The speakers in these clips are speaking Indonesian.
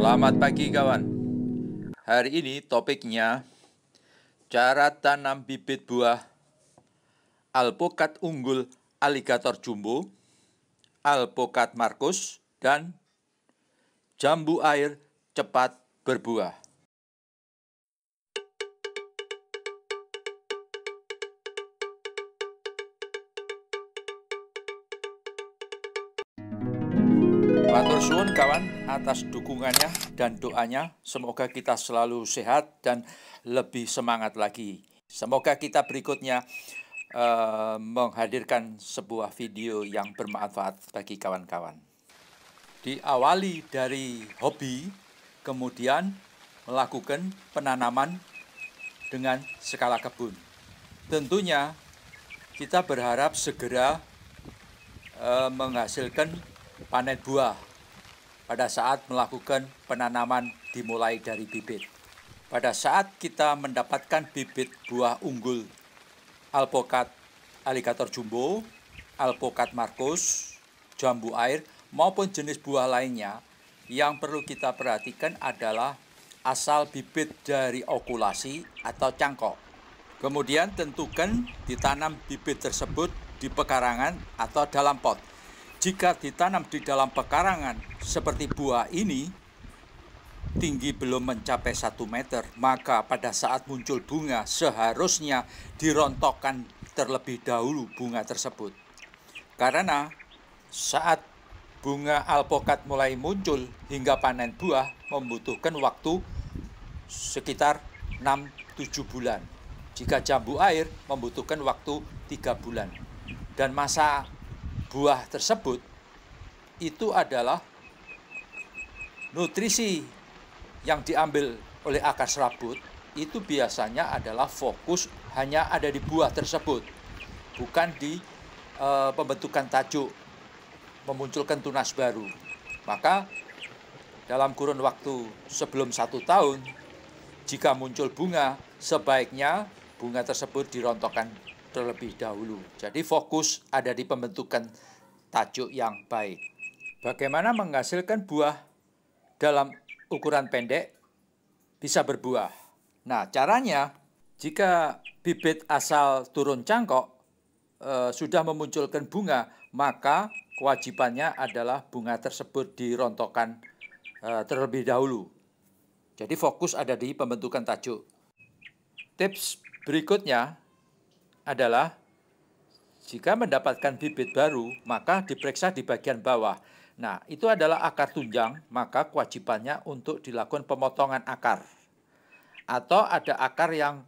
Selamat pagi kawan. Hari ini topiknya cara tanam bibit buah alpukat unggul aligator jumbo, alpukat markus, dan jambu air cepat berbuah. Matur suwun kawan atas dukungannya dan doanya. Semoga kita selalu sehat dan lebih semangat lagi. Semoga kita berikutnya menghadirkan sebuah video yang bermanfaat bagi kawan-kawan. Diawali dari hobi, kemudian melakukan penanaman dengan skala kebun. Tentunya kita berharap segera menghasilkan panen buah pada saat melakukan penanaman dimulai dari bibit. Pada saat kita mendapatkan bibit buah unggul alpukat aligator jumbo, alpukat markus, jambu air, maupun jenis buah lainnya, yang perlu kita perhatikan adalah asal bibit dari okulasi atau cangkok. Kemudian tentukan ditanam bibit tersebut di pekarangan atau dalam pot. Jika ditanam di dalam pekarangan seperti buah ini, tinggi belum mencapai 1 meter, maka pada saat muncul bunga seharusnya dirontokkan terlebih dahulu bunga tersebut. Karena saat bunga alpukat mulai muncul hingga panen buah membutuhkan waktu sekitar 6-7 bulan. Jika jambu air membutuhkan waktu 3 bulan. Dan masa buah tersebut itu adalah nutrisi yang diambil oleh akar serabut itu biasanya adalah fokus hanya ada di buah tersebut, bukan di pembentukan tajuk, memunculkan tunas baru. Maka dalam kurun waktu sebelum 1 tahun, jika muncul bunga, sebaiknya bunga tersebut dirontokkan terlebih dahulu. Jadi fokus ada di pembentukan tajuk yang baik. Bagaimana menghasilkan buah dalam ukuran pendek bisa berbuah? Nah, caranya jika bibit asal turun cangkok sudah memunculkan bunga, maka kewajibannya adalah bunga tersebut dirontokkan terlebih dahulu. Jadi fokus ada di pembentukan tajuk. Tips berikutnya adalah jika mendapatkan bibit baru, maka diperiksa di bagian bawah. Nah, itu adalah akar tunjang, maka kewajibannya untuk dilakukan pemotongan akar. Atau ada akar yang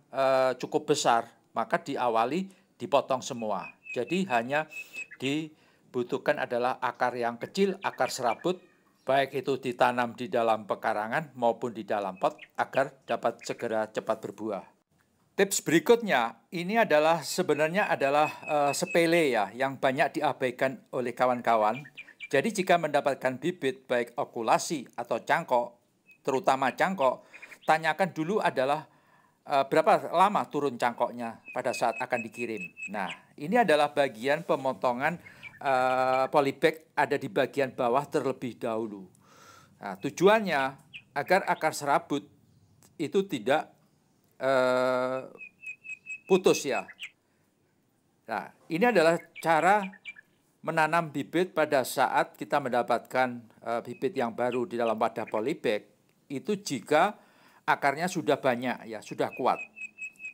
cukup besar, maka diawali dipotong semua. Jadi hanya dibutuhkan adalah akar yang kecil, akar serabut, baik itu ditanam di dalam pekarangan maupun di dalam pot, agar dapat segera cepat berbuah. Tips berikutnya, ini adalah sebenarnya adalah sepele ya, yang banyak diabaikan oleh kawan-kawan. Jadi jika mendapatkan bibit baik okulasi atau cangkok, terutama cangkok, tanyakan dulu adalah berapa lama turun cangkoknya pada saat akan dikirim. Nah, ini adalah bagian pemotongan polybag ada di bagian bawah terlebih dahulu. Nah, tujuannya agar akar serabut itu tidak putus ya. Nah, ini adalah cara menanam bibit pada saat kita mendapatkan bibit yang baru di dalam wadah polybag. Itu jika akarnya sudah banyak ya, sudah kuat.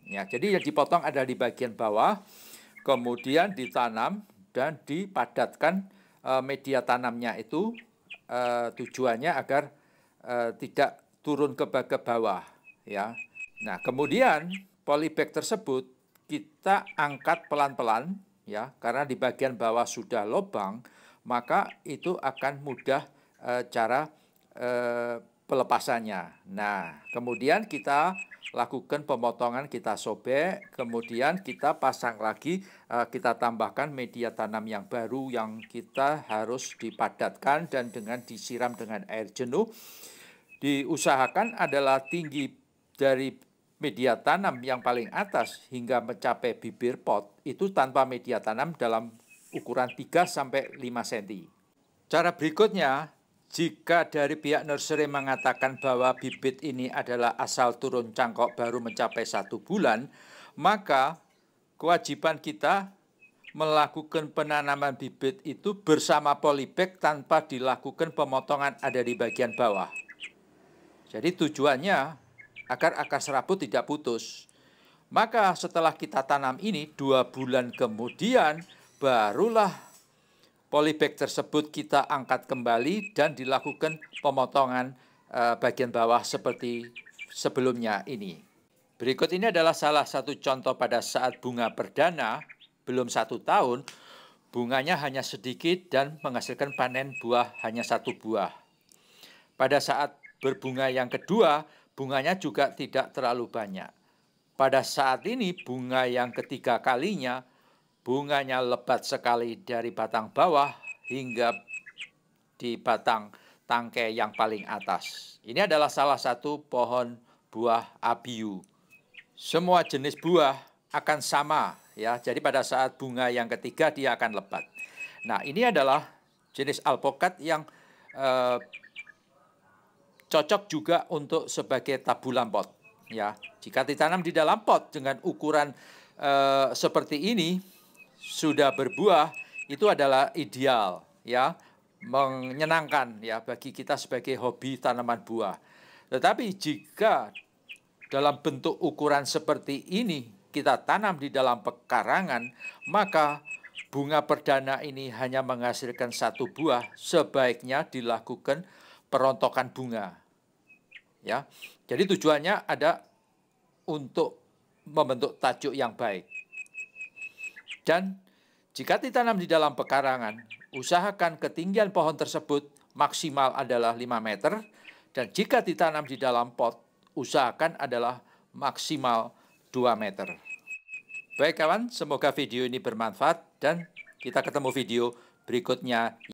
Ya, jadi yang dipotong ada di bagian bawah, kemudian ditanam dan dipadatkan media tanamnya itu tujuannya agar tidak turun ke bawah ya. Nah, kemudian polybag tersebut kita angkat pelan-pelan ya, karena di bagian bawah sudah lubang, maka itu akan mudah cara pelepasannya. Nah, kemudian kita lakukan pemotongan, kita sobek, kemudian kita pasang lagi, kita tambahkan media tanam yang baru yang kita harus dipadatkan dan dengan disiram dengan air jenuh. Diusahakan adalah tinggi dari media tanam yang paling atas hingga mencapai bibir pot itu tanpa media tanam dalam ukuran 3-5 cm. Cara berikutnya, jika dari pihak nursery mengatakan bahwa bibit ini adalah asal turun cangkok baru mencapai 1 bulan, maka kewajiban kita melakukan penanaman bibit itu bersama polybag tanpa dilakukan pemotongan ada di bagian bawah. Jadi tujuannya agar akar serabut tidak putus. Maka setelah kita tanam ini 2 bulan kemudian barulah polybag tersebut kita angkat kembali dan dilakukan pemotongan bagian bawah seperti sebelumnya ini. Berikut ini adalah salah satu contoh pada saat bunga perdana, belum 1 tahun, bunganya hanya sedikit dan menghasilkan panen buah hanya 1 buah. Pada saat berbunga yang kedua, bunganya juga tidak terlalu banyak. Pada saat ini bunga yang ketiga kalinya, bunganya lebat sekali dari batang bawah hingga di batang tangkai yang paling atas. Ini adalah salah satu pohon buah abiu. Semua jenis buah akan sama ya. Jadi pada saat bunga yang ketiga dia akan lebat. Nah, ini adalah jenis alpukat yang cocok juga untuk sebagai tabulan pot. Ya, jika ditanam di dalam pot dengan ukuran seperti ini sudah berbuah, itu adalah ideal ya, menyenangkan ya bagi kita sebagai hobi tanaman buah. Tetapi jika dalam bentuk ukuran seperti ini kita tanam di dalam pekarangan, maka bunga perdana ini hanya menghasilkan 1 buah, sebaiknya dilakukan perontokan bunga. Ya, jadi tujuannya ada untuk membentuk tajuk yang baik. Dan jika ditanam di dalam pekarangan, usahakan ketinggian pohon tersebut maksimal adalah 5 meter. Dan jika ditanam di dalam pot, usahakan adalah maksimal 2 meter. Baik kawan, semoga video ini bermanfaat dan kita ketemu video berikutnya.